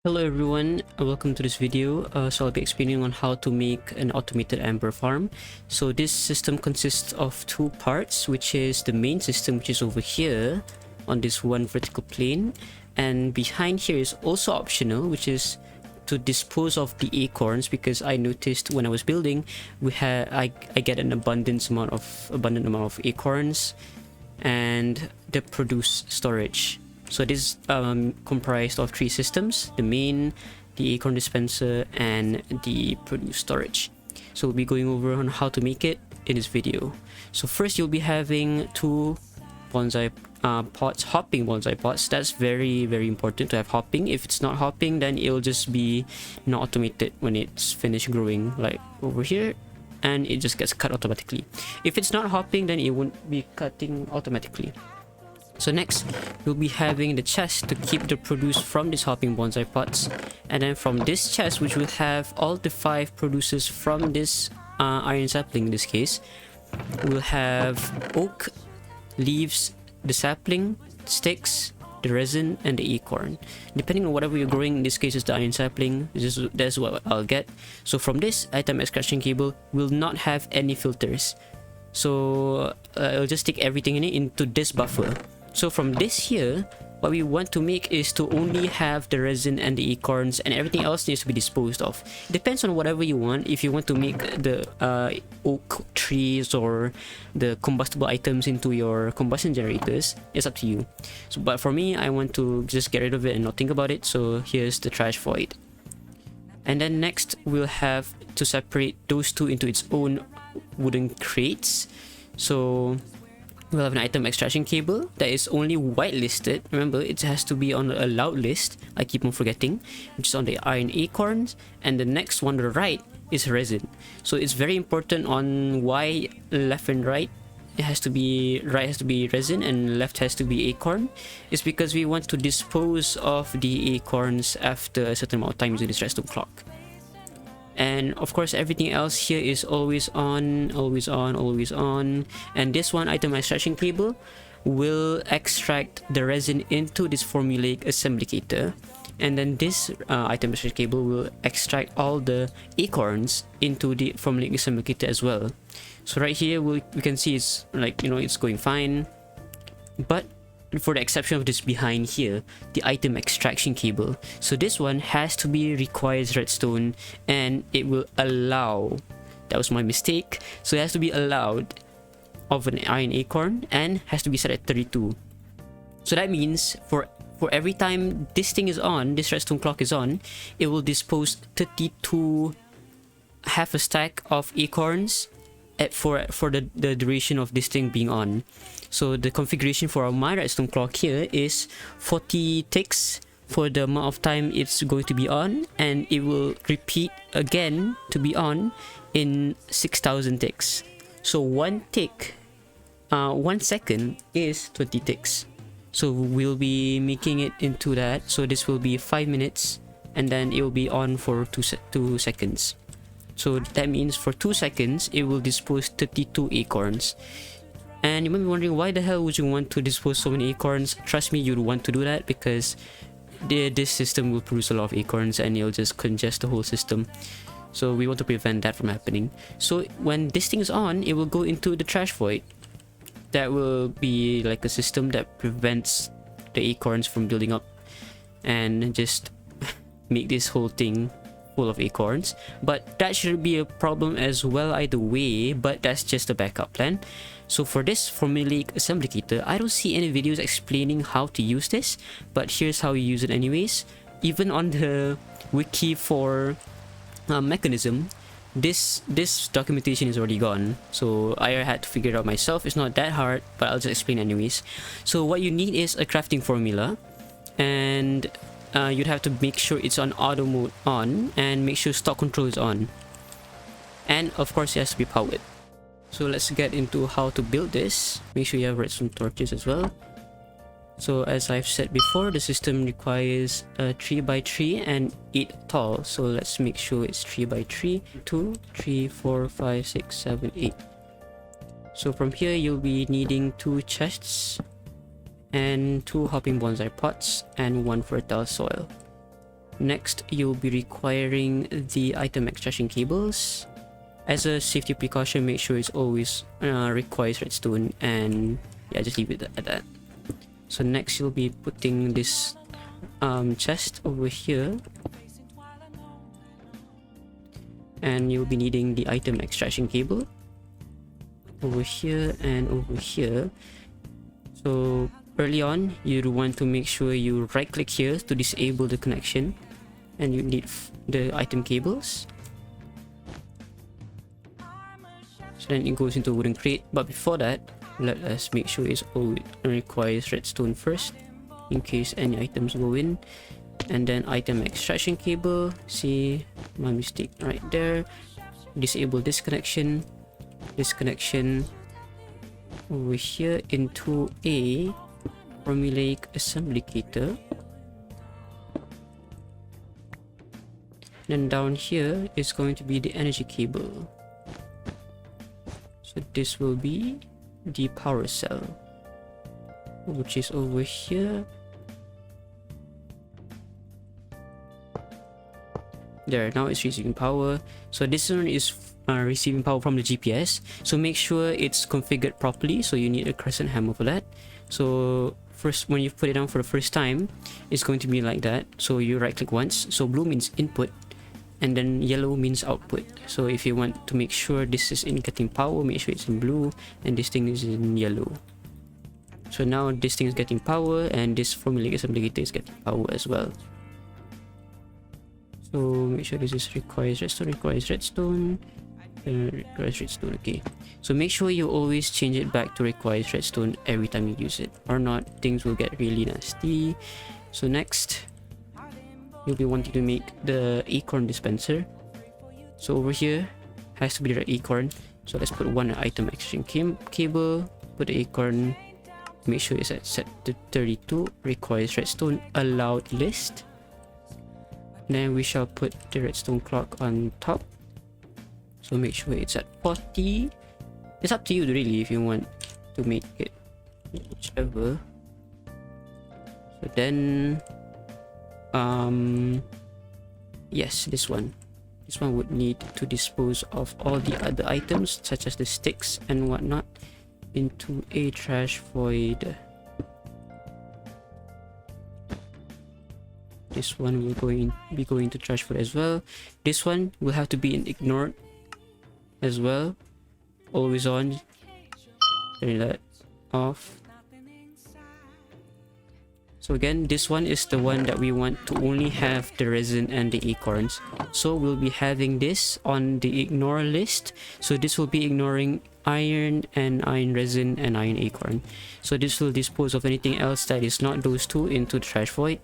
Hello everyone, welcome to this video. So I'll be explaining on how to make an automated amber farm. So this system consists of two parts, which is the main system, which is over here on this one vertical plane, and behind here is also optional, which is to dispose of the acorns, because I noticed when I was building I get an abundant amount of acorns and the produce storage. So this is comprised of three systems: the main, the acorn dispenser, and the produce storage. So we'll be going over on how to make it in this video. So first you'll be having two bonsai pots, hopping bonsai pots. That's very important to have hopping. If it's not hopping, then it'll just be not automated when it's finished growing, like over here, and it just gets cut automatically. If it's not hopping, then it won't be cutting automatically. So next, we'll be having the chest to keep the produce from these hopping bonsai pots, and then from this chest, which will have all the 5 produces from this iron sapling in this case, we'll have oak, leaves, the sapling, sticks, the resin, and the acorn. Depending on whatever you're growing, in this case is the iron sapling, that's what I'll get. So from this item extraction cable will not have any filters. So it'll just take everything in it into this buffer. So from this here, what we want to make is to only have the resin and the acorns, and everything else needs to be disposed of. It depends on whatever you want. If you want to make the oak trees or the combustible items into your combustion generators, it's up to you. So, but for me, I want to just get rid of it and not think about it. So here's the trash void. And then next, we'll have to separate those two into its own wooden crates. So we'll have an item extraction cable that is only whitelisted. Remember, it has to be on a allowed list. I keep on forgetting, which is on the iron acorns. And the next one to the right is resin. So it's very important on why left and right. It has to be right has to be resin and left has to be acorn. It's because we want to dispose of the acorns after a certain amount of time using this redstone clock. And of course, everything else here is always on. And this one item extraction cable will extract the resin into this formulaic assemblycator, and then this item extraction cable will extract all the acorns into the formulaic assemblycator as well. So right here we can see it's like, it's going fine, but for the exception of this behind here, the item extraction cable. So this one has to be requires redstone, and it will allow, that was my mistake, so it has to be allowed of an iron acorn and has to be set at 32. So that means for every time this thing is on, this redstone clock is on, it will dispose 32 half a stack of acorns for the duration of this thing being on. So the configuration for my redstone clock here is 40 ticks for the amount of time it's going to be on, and it will repeat again to be on in 6,000 ticks. So 1 tick, 1 second is 20 ticks. So we'll be making it into that. So this will be 5 minutes, and then it will be on for 2 seconds. So that means for 2 seconds, it will dispose 32 acorns. And you might be wondering, why the hell would you want to dispose so many acorns? Trust me, you'd want to do that because this system will produce a lot of acorns and it'll just congest the whole system. So we want to prevent that from happening. So when this thing is on, it will go into the trash void. That will be like a system that prevents the acorns from building up and just make this whole thing full of acorns. But that shouldn't be a problem as well either way, but that's just a backup plan. So for this formulaic assemblycator, I don't see any videos explaining how to use this, but here's how you use it anyways. Even on the wiki for mechanism, this documentation is already gone, so I had to figure it out myself. It's not that hard, but I'll just explain anyways. So what you need is a crafting formula, and you'd have to make sure it's on auto mode on, and make sure stock control is on, and of course it has to be powered. So let's get into how to build this. Make sure you have redstone torches as well. So as I've said before, the system requires 3 by 3 and 8 tall. So let's make sure it's 3 by 3, 2, 3, 4, 5, 6, 7, 8. So from here you'll be needing 2 chests and 2 hopping bonsai pots and 1 fertile soil. Next, you'll be requiring the item extraction cables. As a safety precaution, make sure it's always requires redstone, and yeah, just leave it at that. So next you'll be putting this chest over here, and you'll be needing the item extraction cable over here and over here. So early on, you want to make sure you right click here to disable the connection, and you need the item cables. So then it goes into a wooden crate, but before that, let us make sure it's always requires redstone first in case any items go in. And then item extraction cable, see my mistake right there, disable this connection over here into a formulaic assembly cater. Then down here is going to be the energy cable, so this will be the power cell, which is over here. There, now it's receiving power. So this one is receiving power from the GPS, so make sure it's configured properly. So you need a crescent hammer for that. So first, when you put it down for the first time, it's going to be like that. So you right click once, so blue means input, and then yellow means output. So if you want to make sure this is in getting power, make sure it's in blue and this thing is in yellow. So now this thing is getting power, and this formulaic assembly is getting power as well. So make sure this is requires redstone, okay. So make sure you always change it back to requires redstone every time you use it, or not things will get really nasty. So next, you'll be wanting to make the acorn dispenser. So over here has to be the acorn, so let's put one item extraction cable, put the acorn, make sure it's at set to 32, requires redstone, allowed list. Then we shall put the redstone clock on top, so make sure it's at 40. It's up to you really if you want to make it whichever. So then yes, this one would need to dispose of all the other items such as the sticks and whatnot into a trash void. This one will be going to trash void as well. This one will have to be ignored as well, always on. Turn that off. So again, this one is the one that we want to only have the resin and the acorns. So we'll be having this on the ignore list. So this will be ignoring iron and iron resin and iron acorn. So this will dispose of anything else that is not those two into the trash void.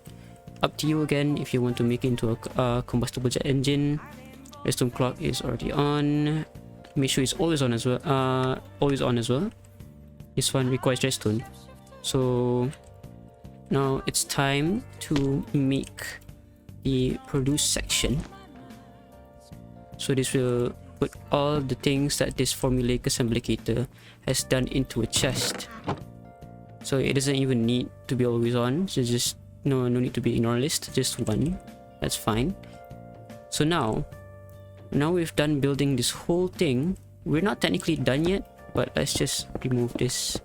Up to you again if you want to make it into a combustible jet engine. Redstone clock is already on. Make sure it's always on as well. This one requires redstone. So now it's time to make the produce section. So this will put all the things that this formulaic assemblycator has done into a chest. So it doesn't even need to be always on. So just no need to be ignore list. Just one. That's fine. So now we've done building this whole thing. We're not technically done yet, but let's just remove this.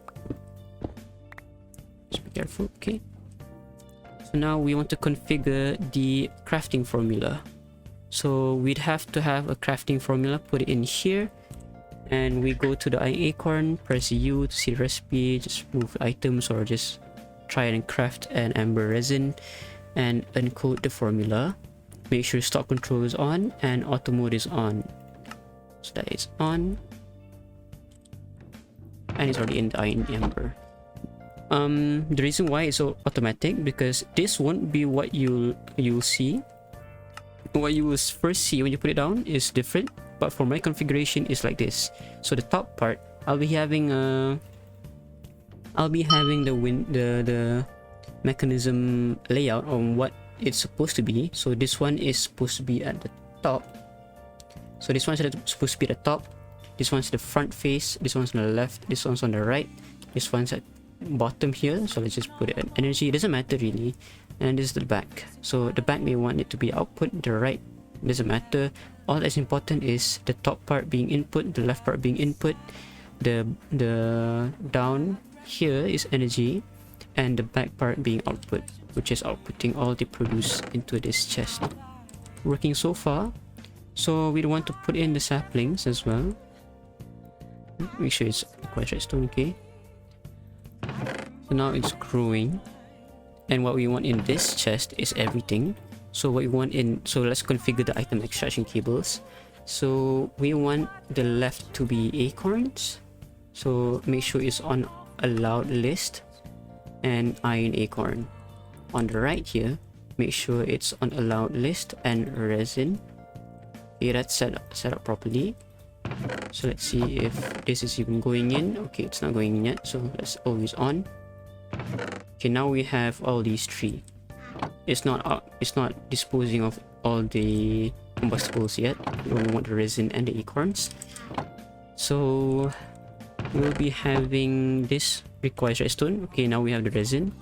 Just be careful, okay? So now we want to configure the crafting formula. So we'd have to have a crafting formula, put it in here, and we go to the acorn, press U to see the recipe, just move items or just try and craft an amber resin and encode the formula. Make sure stock control is on and auto mode is on. So that is on, and it's already in the iron amber. The reason why it's so automatic, because this won't be what you'll see. What you will first see when you put it down is different, but for my configuration is like this. So the top part, I'll be having the mechanism layout on what it's supposed to be. So this one is supposed to be at the top. So this one's supposed to be at the top. This one's the front face. This one's on the left. This one's on the right. This one's at bottom here. So let's just put it at energy. It doesn't matter really. and this is the back. So the back may want it to be output, the right doesn't matter. All that's important is the top part being input, the left part being input, the down here is energy, and the back part being output, which is outputting all the produce into this chest. Working so far. So we want to put in the saplings as well. Make sure it's quite redstone, okay? So now it's growing, and what we want in this chest is everything. So what we want in, so let's configure the item extraction cables. So we want the left to be acorns, so make sure it's on allowed list, and iron acorn. On the right here, make sure it's on allowed list and resin. Okay, that's set up properly. So let's see if this is even going in. Okay, it's not going in yet, so that's always on. Okay, now we have all these three. It's not disposing of all the combustibles yet. We only want the resin and the acorns. So we'll be having this requires redstone. Okay, now we have the resin.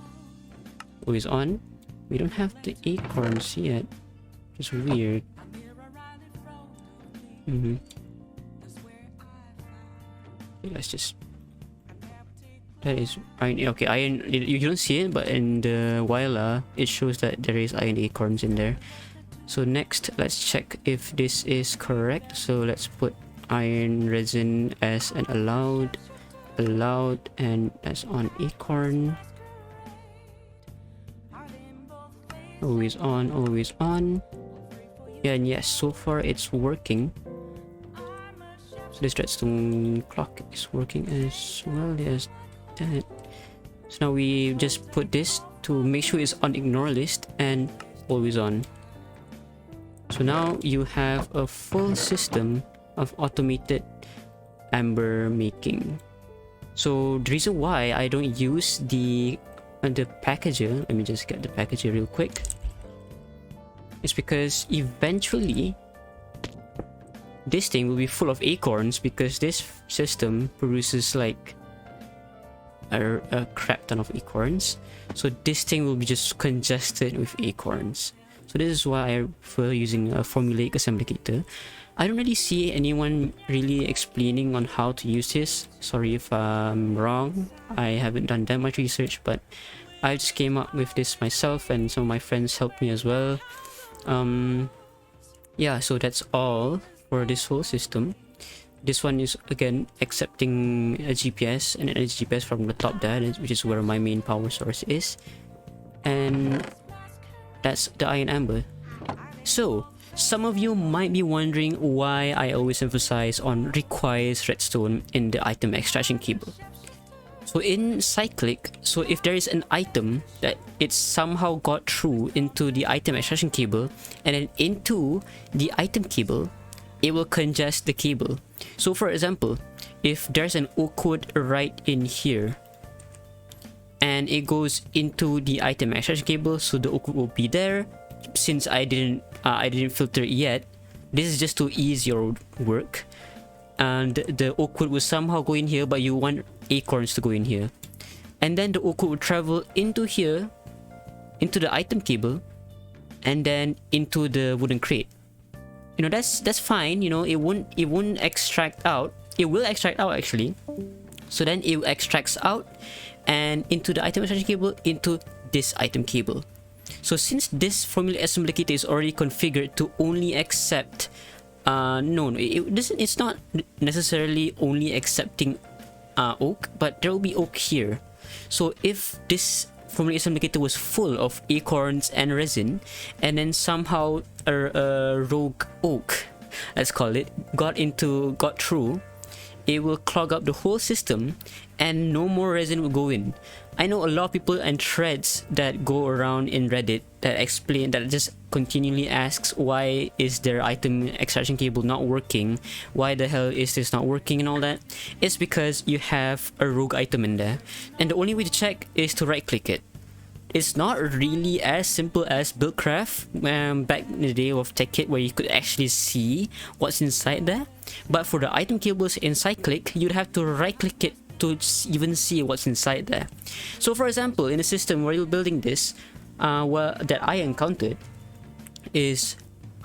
Always on. We don't have the acorns yet. It's weird. Okay, let's just, that is iron. Okay, iron, you don't see it, but in the Wyla it shows that there is iron acorns in there. So next, let's check if this is correct. So let's put iron resin as an allowed, and that's on acorn. Always on, always on. Yeah, and yes, so far it's working. So this redstone clock is working as well as that. So now we just put this to make sure it's on ignore list and always on. So now you have a full system of automated amber making. So the reason why I don't use the packager, let me just get the packager real quick, is because eventually this thing will be full of acorns, because this system produces like a crap ton of acorns. So this thing will be just congested with acorns. So this is why I prefer using a formulaic assemblator. I don't really see anyone really explaining on how to use this. Sorry if I'm wrong. I haven't done that much research, but I just came up with this myself, and some of my friends helped me as well. Yeah, so that's all for this whole system. This one is again accepting a GPS and an energy GPS from the top there, which is where my main power source is, and that's the iron amber. So some of you might be wondering why I always emphasize on requires redstone in the item extraction cable. So in cyclic, so if there is an item that it somehow got through into the item extraction cable and then into the item cable, it will congest the cable. So for example, if there's an oak wood right in here and it goes into the item extraction cable, so the oak wood will be there. Since I didn't filter it yet, this is just to ease your work, and the oak wood will somehow go in here, but you want acorns to go in here, and then the oak wood will travel into here, into the item cable, and then into the wooden crate. You know, that's fine. You know, it won't extract out. It will extract out actually. So then it extracts out and into the item extraction cable, into this item cable. So since this formula assembly kit is already configured to only accept it's not necessarily only accepting oak, but there will be oak here. So if this formula assembly kit was full of acorns and resin, and then somehow a rogue oak, let's call it, got through, it will clog up the whole system and no more resin will go in. I know a lot of people and threads that go around in Reddit that explain, that just continually asks why is their item extraction cable not working, why the hell is this not working and all that. It's because you have a rogue item in there, and the only way to check is to right click it. It's not really as simple as Buildcraft back in the day of TechKit, where you could actually see what's inside there. But for the item cables in Cyclic, you'd have to right click it to even see what's inside there. So for example, in a system where you're building this, well, that I encountered is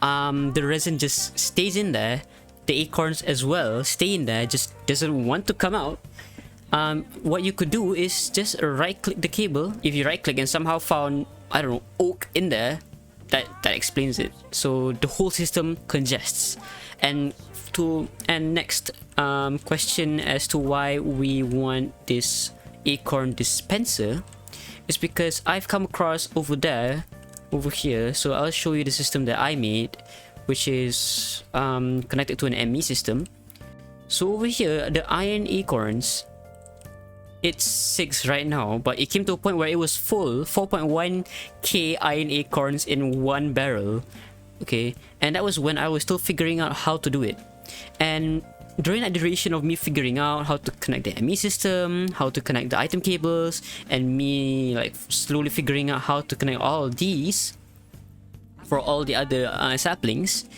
the resin just stays in there. The acorns as well stay in there, just doesn't want to come out. What you could do is just right click the cable. If you right click and somehow found, I don't know, oak in there, that explains it. So the whole system congests. And next question as to why we want this acorn dispenser is because I've come across over here. So I'll show you the system that I made, which is connected to an ME system. So over here, the iron acorns, it's 6 right now, but it came to a point where it was full, 4.1k iron acorns in one barrel. Okay, and that was when I was still figuring out how to do it. And during that duration of me figuring out how to connect the ME system, how to connect the item cables, and me like slowly figuring out how to connect all of these for all the other saplings,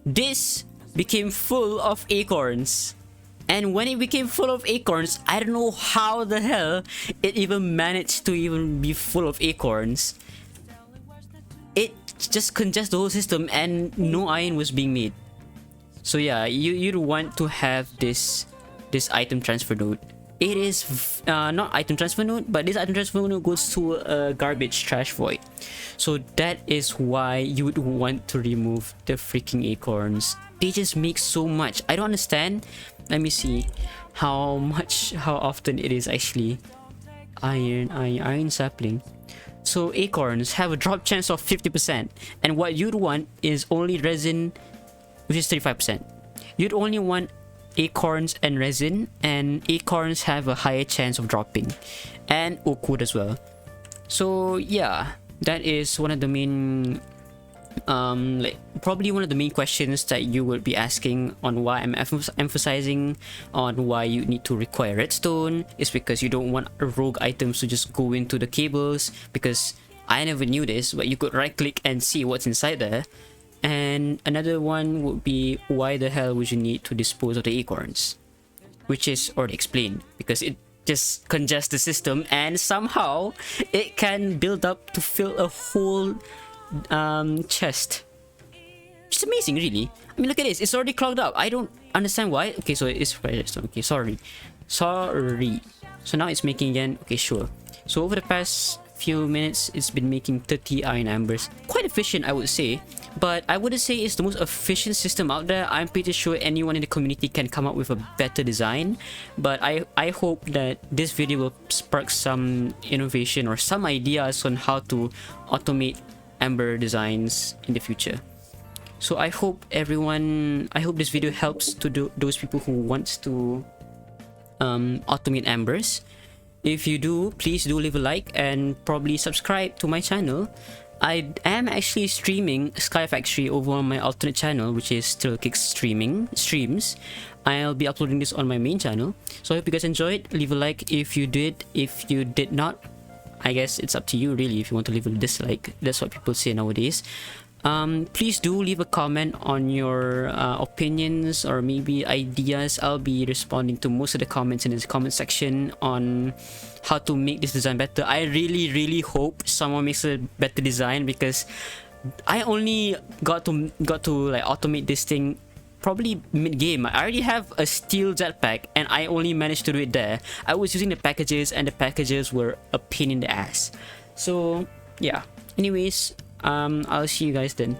this became full of acorns. And when it became full of acorns, I don't know how the hell it even managed to even be full of acorns. It just congested the whole system and no iron was being made. So yeah, you'd want to have this item transfer node. It is not item transfer node, but this item transfer node goes to a garbage trash void. So that is why you would want to remove the freaking acorns. They just make so much. I don't understand. Let me see how often it is actually. Iron sapling. So acorns have a drop chance of 50%, and what you'd want is only resin, which is 35%. You'd only want acorns and resin, and acorns have a higher chance of dropping, and oak wood as well. So yeah, that is one of the main probably one of the main questions that you would be asking on why I'm emphasizing on why you need to require redstone. Is because you don't want rogue items to just go into the cables, because I never knew this, but you could right click and see what's inside there. And another one would be, why the hell would you need to dispose of the acorns, which is already explained, because it just congests the system and somehow it can build up to fill a whole chest. It's amazing, really. I mean, look at this, it's already clogged up. I don't understand why. Okay, so it's redstone. Okay, sorry. So now it's making again. Okay, sure. So over the past few minutes, it's been making 30 iron ambers. Quite efficient, I would say, but I wouldn't say it's the most efficient system out there. I'm pretty sure anyone in the community can come up with a better design, but I hope that this video will spark some innovation or some ideas on how to automate Ember designs in the future. So I hope this video helps to those people who wants to automate Embers. If you do, please do leave a like and probably subscribe to my channel. I am actually streaming Skyfactory over on my alternate channel, which is Still Kick streams. I'll be uploading this on my main channel. So I hope you guys enjoyed. Leave a like if you did. If you did not, I guess it's up to you really if you want to leave a dislike. That's what people say nowadays. Please do leave a comment on your opinions or maybe ideas. I'll be responding to most of the comments in this comment section on how to make this design better. I really hope someone makes a better design, because I only got to like automate this thing probably mid-game. I already have a steel jetpack and I only managed to do it there. I was using the packages and the packages were a pain in the ass. So yeah, anyways, I'll see you guys then.